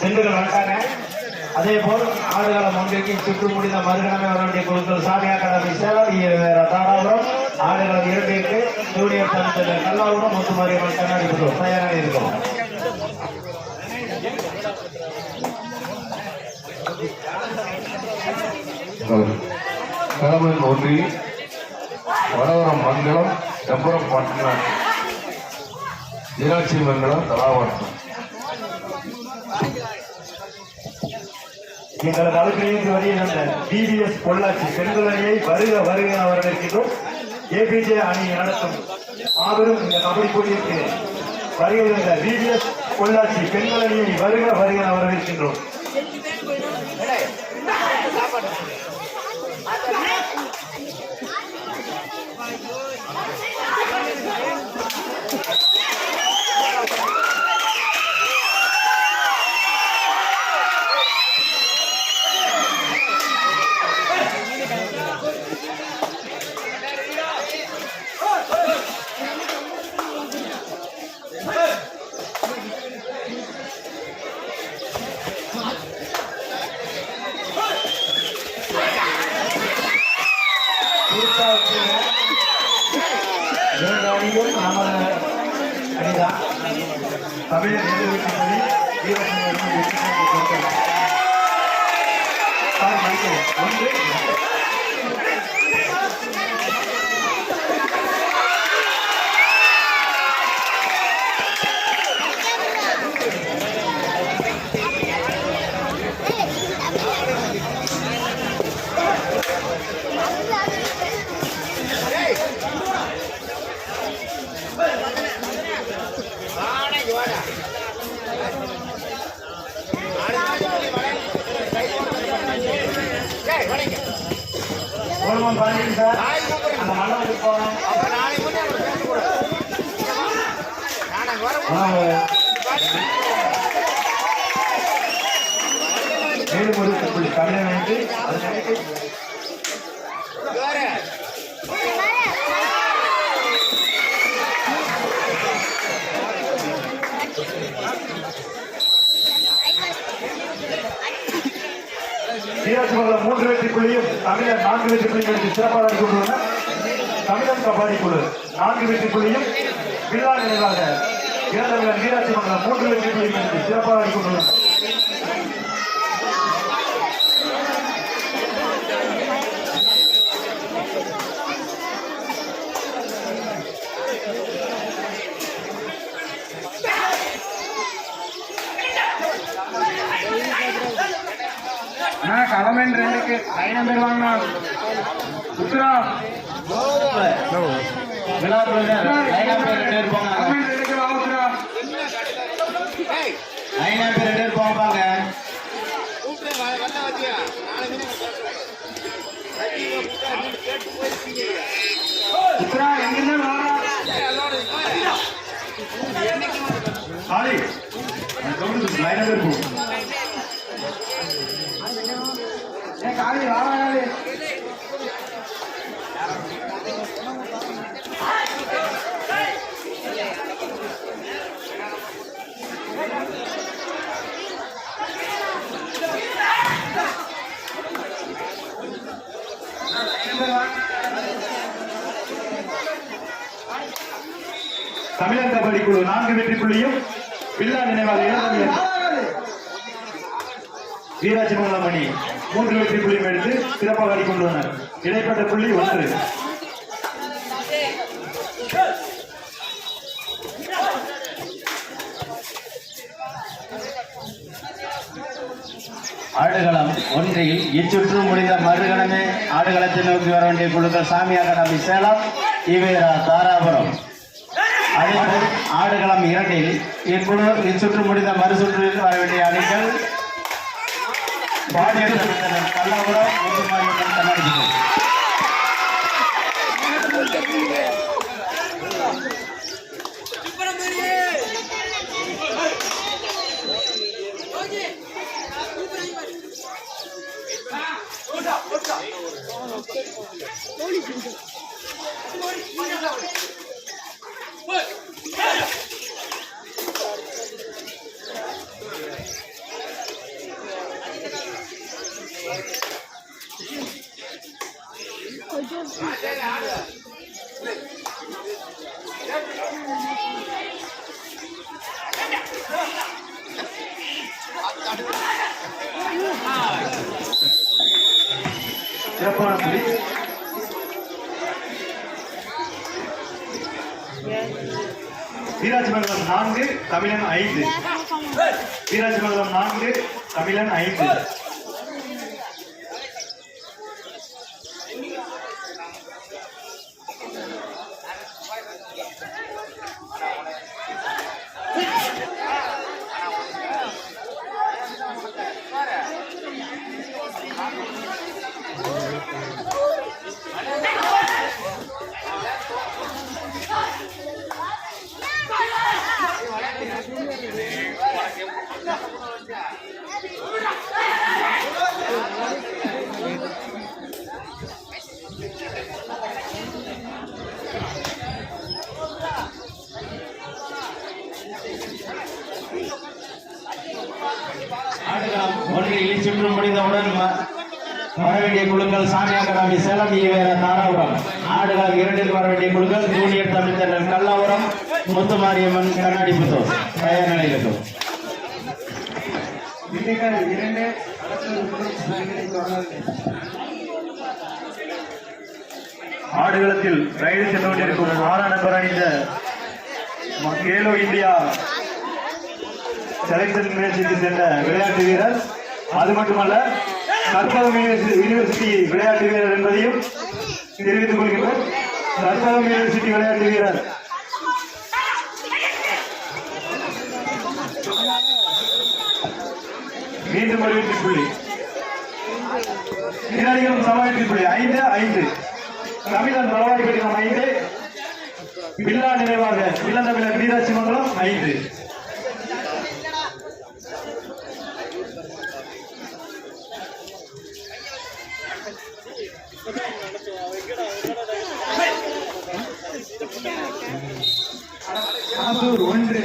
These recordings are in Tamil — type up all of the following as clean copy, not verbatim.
பெண்கள் வந்தாங்க. அதே போல் ஆடுகளம் ஒன்றைக்கு சுற்று முடிந்த மறுகணமே வர வேண்டிய குழுக்கள் சாமி அகாடமி சேலம், தாராபுரம். ஆடுகளம் 2க்கு ஜூனியர் தனித்தல் கல்லாபுரம், முத்துமாரியம்மன் கண்ணாடி புத்தூர் தயாராக இருக்கும். கிழமன் ஒன்றி வடவரம் மங்கலம் செம்பரம் பட்டினம் மீனாட்சி மங்கலம் தலாவட்டம். எங்களது அலுவலகத்திற்கு வருகின்ற டிவிஎஸ் பொள்ளாச்சி பெண்கள் அணியை வருக வருக வரவேற்கின்றோம். ஏபிஜே அணி நடத்தும் மாபெரும் இந்த கபடி போட்டிக்கு வருகின்ற டிவிஎஸ் பொள்ளாச்சி பெண்கள் அணியை வருக வருக வரவேற்கின்றோம். தமிழர் மேலும் ஒரு தமிழனுக்கு சீராட்சிமங்கலம் 3 வெற்றி புள்ளியும் தமிழர் 4 வெற்றி புள்ளியும் எடுத்து சிறப்பாக கொண்டுள்ளனர். தமிழர் கபாடி குழு 4 வெற்றி புள்ளியும் விழா நினைவாக இறந்தவர்கள் சீராட்சிமங்கலம் 3 வெற்றி புள்ளியும் எடுத்து சிறப்பாக கொண்டுள்ளனர். கவர்மெண்ட் 2க்கு லைன் பெறுவாங்க. உத்தரா காலி வாழாது தமிழர் கபடி குழு 4 வெற்றி புள்ளியும் வில்லா நினைவாக வீராட்சிமங்கலம் அணி 3 வெற்றி புள்ளியும் எடுத்து சிறப்பாக ஆடிக்கொண்டுள்ளனர். இடைப்பட்ட புள்ளி 1. ஆடுகளம் 1இல் இச்சுற்று முடிந்த மறுகணமே ஆடுகளத்தை நோக்கி வர வேண்டிய குழுக்கள் சாமி அகாடமி சேலம், ஈவேரா தாராபுரம். அதேபோல் ஆடுகளம் 2இல் இக்குழு இச்சுற்று முடிந்த மறுசுற்றில் வர வேண்டிய அணிகள் கல்லாபுரம், முத்துமாரியம்மன் கண்ணாடி. வீராஜமங்கலம் 4 தமிழன் 5. வீராஜமங்கலம் 4 தமிழன் 5. ஒன்றில் சுற்று முடிந்தவுடன் வர வேண்டிய குழுக்கள் சாமி அகாடமி சேலம், ஈவேர தாராபுரம். ஆடுகளம் 2 வர வேண்டிய குழுக்கள் ஜூனியர் தமிழ்ச்செல்வன் கல்லாபுரம், முத்துமாரியம்மன் கண்ணாடிபுத்தூர். தயார் நிலையில் இருக்கும். ஆடுகளத்தில் ரைடு சென்று கொண்டிருக்கும் 6ஆம் நம்பர் அணிந்த கேலோ இந்தியா செலக்ஷன் முயற்சிக்கு சென்ற விளையாட்டு வீரர், அது மட்டுமல்ல கற்பகம் யூனிவர்சிட்டி விளையாட்டு வீரர் என்பதையும் தெரிவித்துக் கொள்கின்றோம். கற்பகம் யூனிவர்சிட்டி விளையாட்டு வீரர் மீண்டும் ஒரு வெற்றி புள்ளி. பின்னாடியும் சம வெற்றி புள்ளி. 5-5. தமிழன் பலவாய்ப்பட்டினம் 5, பில்லா நினைவாக இளந்தமிழர் வீராட்சிமங்கலம் 5. ஆத்தூர் 1.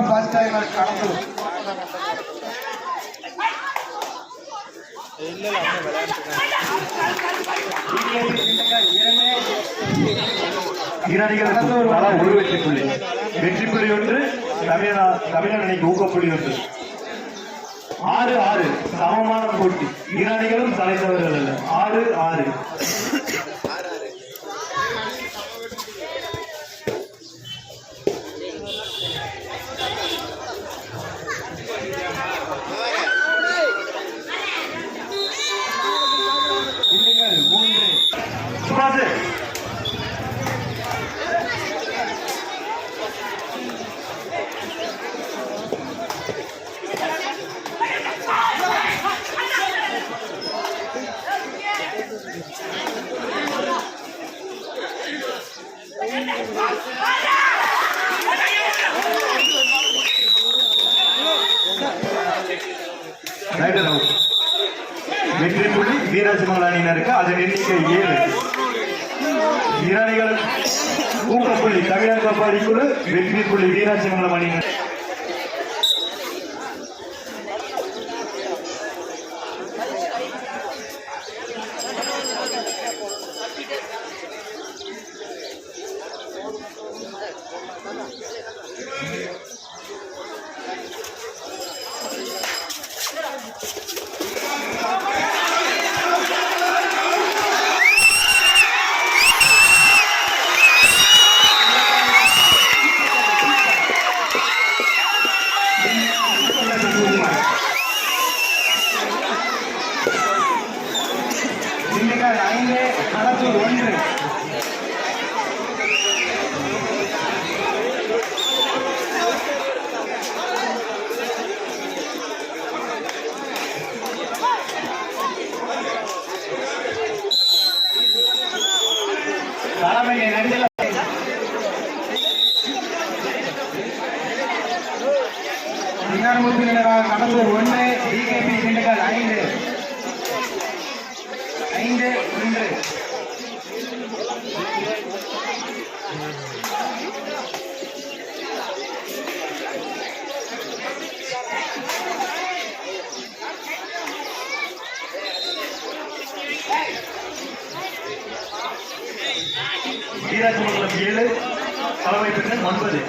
First timer Kadanthur. ஒரு வெற்றி புள்ளி. வெற்றி புள்ளி 1, தமிழன் அணிக்கு ஊக்கப்புள்ளி 1. 6-6 சமமான போட்டி. ஈரானிகளும் தலைத்தவர்கள் அல்ல. 6-6. சுபாஷ் வெற்றி புள்ளி வீராஜமங்கல அணியினருக்கு. அதன் எண்ணிக்கை 7. ஈரானிகள் ஊக்கப்புள்ளி தமிழக கபாடி குழு, வெற்றி புள்ளி வீராஜமங்கலம் அணியினர். கடத்தூர் 1. தலைமை நடிகர் கடத்தூர் 1, டிகேபி திண்டுக்கல் 5. 5-1. வீராஜமங்கலம் 7, தலைமை பெற்ற 9.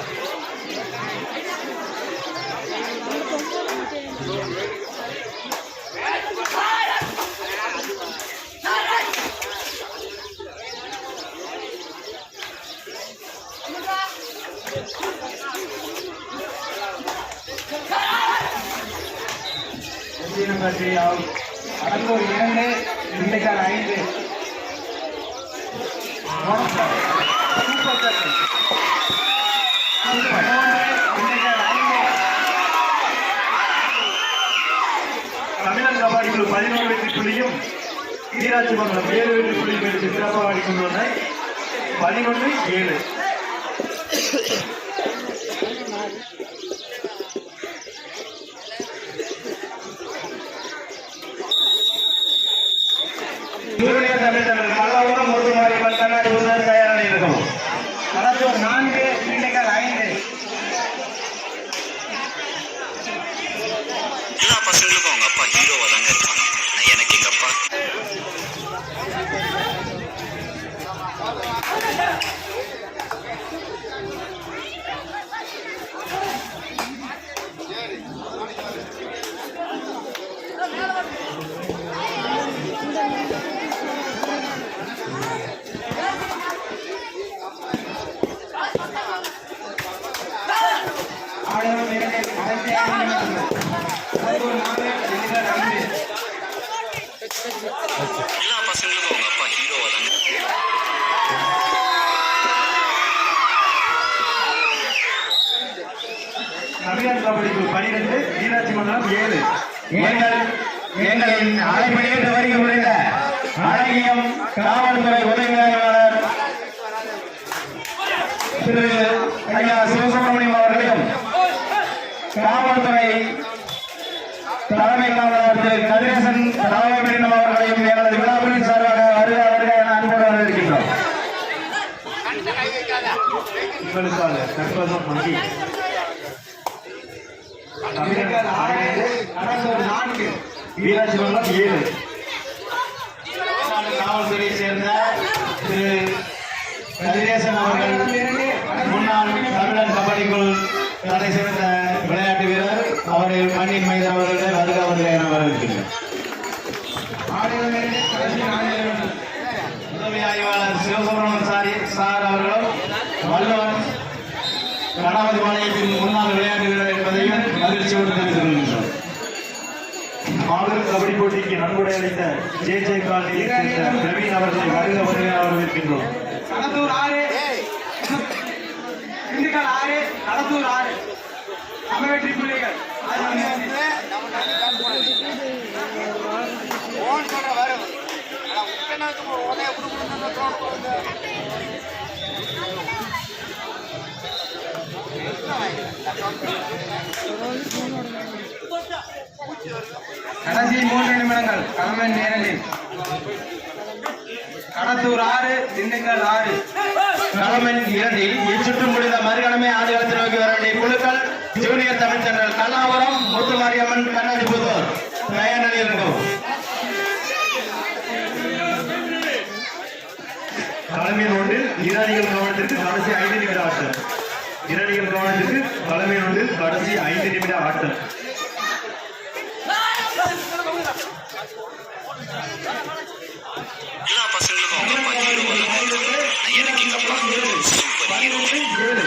கடத்தூர் 2 திண்டுக்கல் 5 தமிழன் கபாடி குழு 11 வெற்றி புள்ளியும் ஈராட்சி மங்கலம் 7 வெற்றி புள்ளியும் எடுத்து சிறப்பாக ஆடிக்கொண்டுள்ளன. 11-7. ஜூனியர் தமிழ் தமிழ் கல்லாபுரம் முருகமாரியம்மன் கண்ணாடி புத்தர் தயாராக இருக்கும். கடத்தூர் 4 திண்டுக்கல் 5. எல்லா பசங்களுக்கும் அவங்க அப்பா ஹீரோவா தாங்க இருப்பாங்க. எனக்கு எங்க அப்பா எல்லா பசங்களுக்கும் அவங்க அப்பா ஹீரோவா தாங்க. தமிழன் கபாடி குழு 12 ஈராட்சி மங்கலம் 7. எங்களின் அழைப்பிலேற்று வருகை புரிந்த அழகியம் காவல்துறை உதவி ஆய்வாளர் திரு ஐயா சிவசுப்ரமணியம் அவர்களையும் காவல்துறை தலைமை காவலர் திரு கதிரேசன் ராமபெரினம் அவர்களையும் எங்களது விழாவின் சார்பாக வருக வருக என அன்போடு வரவேற்கின்றோம். உங்களுக்காக கற்பகம் வங்கி தமிழன் 4 ஈராட்சி மங்கலம் 7. காவல்துறையை சேர்ந்த திரு கதிரேசன் அவர்கள் முன்னாள் தமிழன் கபடி குழு தலை சிறந்த விளையாட்டு வீரர் அவரை மண்ணின் மைதான அவர்களை வருக வருக என வரவேற்கின்றனர். உதவி ஆய்வாளர் சிவசுப்ரமணியன் சார் அவர்களும் வல்லவன் கணபதி பாளையத்தின் முன்னாள் விளையாட்டு வீரர் என்பதையும் மகிழ்ச்சியோடு தெரிவித்துக் கொள்கின்றோம். மாபெரும் கபடி போட்டிக்கு நன்கொடை அளித்த ஜே காலனியைச் சேர்ந்த பிரவீன் அவர்களை வருக வருக என வரவேற்கின்றோம். கடத்தூர் 6 திண்டுக்கல் 6 கடத்தூர் 6 சமவெற்றி புள்ளிகள் கடைசி 3 நிமிடங்கள் களமன் நேரலில் கடத்தூர் 6 திண்டுக்கல் 6 களமன் 2 இச்சுற்று முடிந்த மறுகணமே ஆடுகளத்தை நோக்கி வர வேண்டிய குழுக்கள் ஜூனியர் தமிழ் சென்ட்ரல் கல்லாபுரம் முத்துமாரியம்மன் கண்ணாடி புத்தூர் தயார் நிலையில் இருக்கும். தலைமை ஒன்றில் ஈரானிகள் கவனத்திற்கு கடைசி 5 நிமிட ஆட்டம். ஈரானிகள் கவனத்திற்கு தலைமை ஒன்றில் கடைசி 5 நிமிட ஆட்டம். எல்லா பசங்களுக்கும் அவங்க அப்பா ஹீரோவா தாங்க இருப்பாங்க. எனக்கு எங்க அப்பா சூப்பர் ஹீரோ.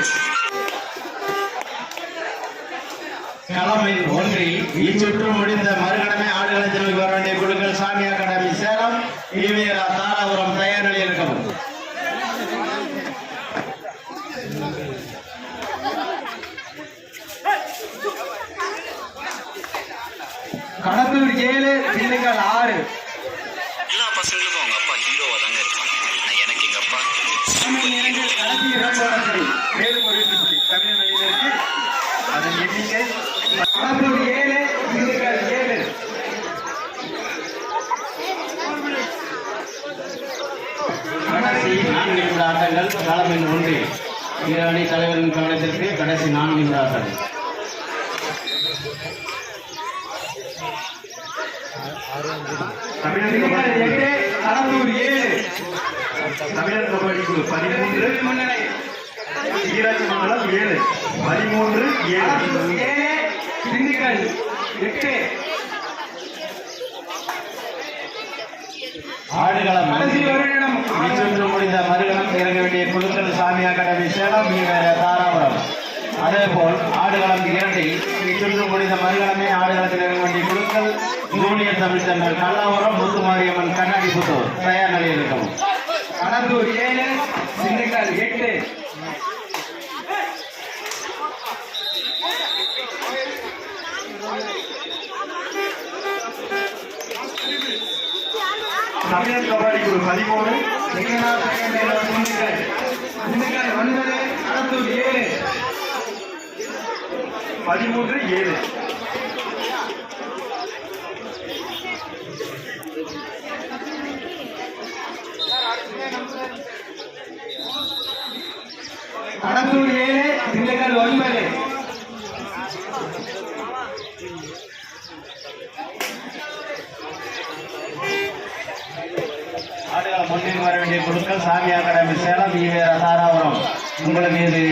களமில் 1 இச்சுற்று முடிந்த மறுகணமே ஆடுகளத்தை நோக்கி வர வேண்டிய குழுக்கள் சாமி அகாடமி சேலம் ஈவேரா தாராபுரம் தயார் நிலையில் இருக்கும். கடத்தூர் 7 திண்டுக்கல் 6 எல்லா பசங்களுக்கும் அவங்க அப்பா ஹீரோவா தாங்க இருப்பாங்க. எனக்கு எங்க அப்பா சூப்பர் ஹீரோ. கடைசி 2 ஆட்டத்தில் மேலும் ஒரு வெற்றி புள்ளி தமிழன் அணியினருக்கு. அதன் எண்ணிக்கை கடத்தூர் 7 திண்டுக்கல் 7 கடைசி 4 நிமிட ஆட்டங்கள் களமில் 1 இரு அணி தலைவரின் கவனத்திற்கு கடைசி 4 நிமிட ஆட்டங்கள். தமிழன் கபாடி குழு 8 கடத்தூர் 7 தமிழன் கபாடி குழு 13 ஈராட்சி மங்கலம் 7. 13-7. திண்டுக்கல் 8 ஆடுகளம் கடைசி ஒரு இடம் இச்சுற்று முடிந்த மறுகணம் இறங்க வேண்டிய குழுக்கள் சாமி அகாடமி சேலம் ஈவேரா தாராபுரம் அதேபோல் ஆடுகளம் 2 இச்சுற்று முடிந்த மறுகளமே ஆடுகளத்தில் இறங்க வேண்டிய குழுக்கள் ஜூனியர் தமிழ் தென்றல் கல்லாபுரம் முத்துமாரியம்மன் கண்ணாடி புத்தூர் தயார் நிலையில் இருக்கவும். கடலூர் 7 திண்டுக்கல் 8. தமிழன் கபாடி குழு 13 திண்டுக்கல் 9 கடலூர் 7. 13-7. கடலூர் 7 திண்டுக்கல் 9. ஆடுகளம் முன்னில் வர வேண்டிய குழுக்கள் சாமி அகாடமி சேலம் ஈவேரா தாராபுரம் உங்களுக்கு இது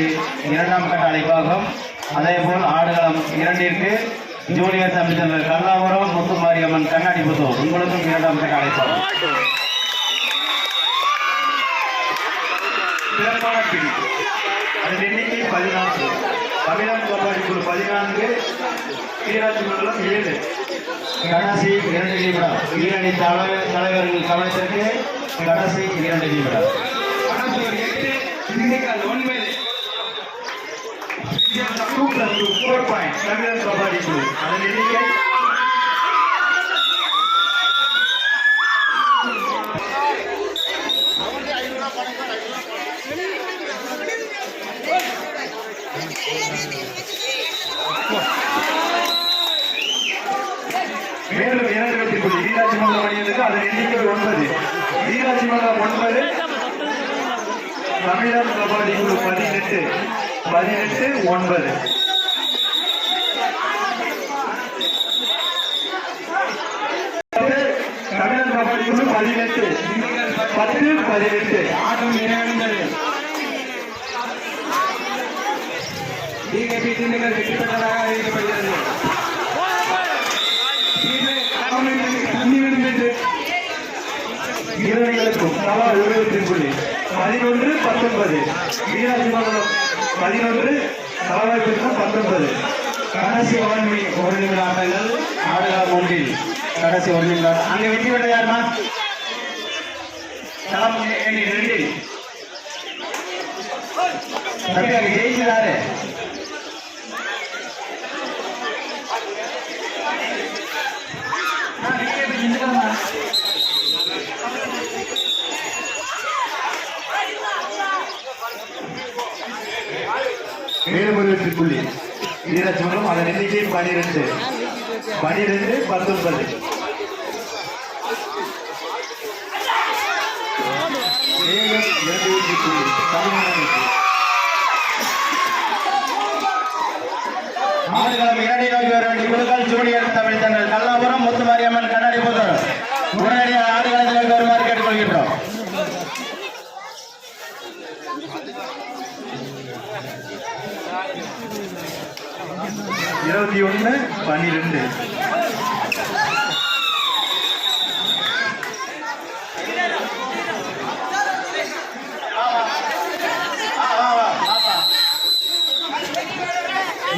2ஆம் கட்ட அழைப்பாகும். அதேபோல் ஆடுகளம் 2ற்கு ஜூனியர் தமிழ் தென்றல் கல்லாபுரம் முத்துமாரியம்மன் கண்ணாடி புத்தூர் உங்களுக்கும் 2ஆம் கட்ட அழைப்பாகும். சிறப்பான பிடி. அதன் எண்ணிக்கை 14. தமிழன் கபாடி குழு 14, வீராட்சி மண்டலம் 7. கடைசி 2 நிமிடம் ஈரணி தலைவர்கள் கவனத்திற்கு கடைசி 2 நிமிடம். கடலூர் 8 திண்டுக்கல் 9. 2+2 4 பாயிண்ட் தமிழன் கபாடி குழு. அதன் எண்ணிக்கை மேலும் 2 வெற்றி புள்ளி வீராட்சி மண்டலம் அணியினருக்கு. அதன் எண்ணிக்கை 9. வீராட்சி மண்டலம் 9, தமிழன் கபாடி குழு 18 9. தமிழன் கபாடி குழு 18 10-18. ஆட்டம் நிறைவடைந்தது. டிகேபி திண்டுக்கல் வெற்றி பெற்றதாக அறிவிக்கப்படுகிறது. வீரர்களுக்கும் தலா 1 வெற்றி புள்ளி 11-19. வீராட்சி மண்டலம் 11, தலவாய்ப்பு 19. கடைசி 1 நிமிட ஆட்டங்கள் ஆடுகளம் 1 கடைசி 1 நிமிடம். அங்கே வெற்றி பெற்ற யாருமா? களம் எண்ணி 2 ஜெயிச்சாரு. மேலும் 1 வெற்றி புள்ளி வீராட்சி மண்டலம். அதன் எண்ணிக்கை 12 19. மேலும் 2 வெற்றி புள்ளி தமிழ்நாடு. ஆடுகளம் 2 நோக்கி வர வேண்டிய குழுக்கள் ஜூனியர் தமிழ் தென்றல் கல்லாபுரம் முத்துமாரியம்மன் கண்ணாடி புத்தூர் உடனடியாக ஆடுகளத்தில் வருமாறு கேட்டுக்கொள்கின்றோம். இருபத்தி 12.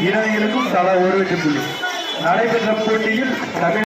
இளைஞர்களுக்கும் தலா 1 வெற்றி புள்ளி. நடைபெற்ற போட்டியில் தமிழ்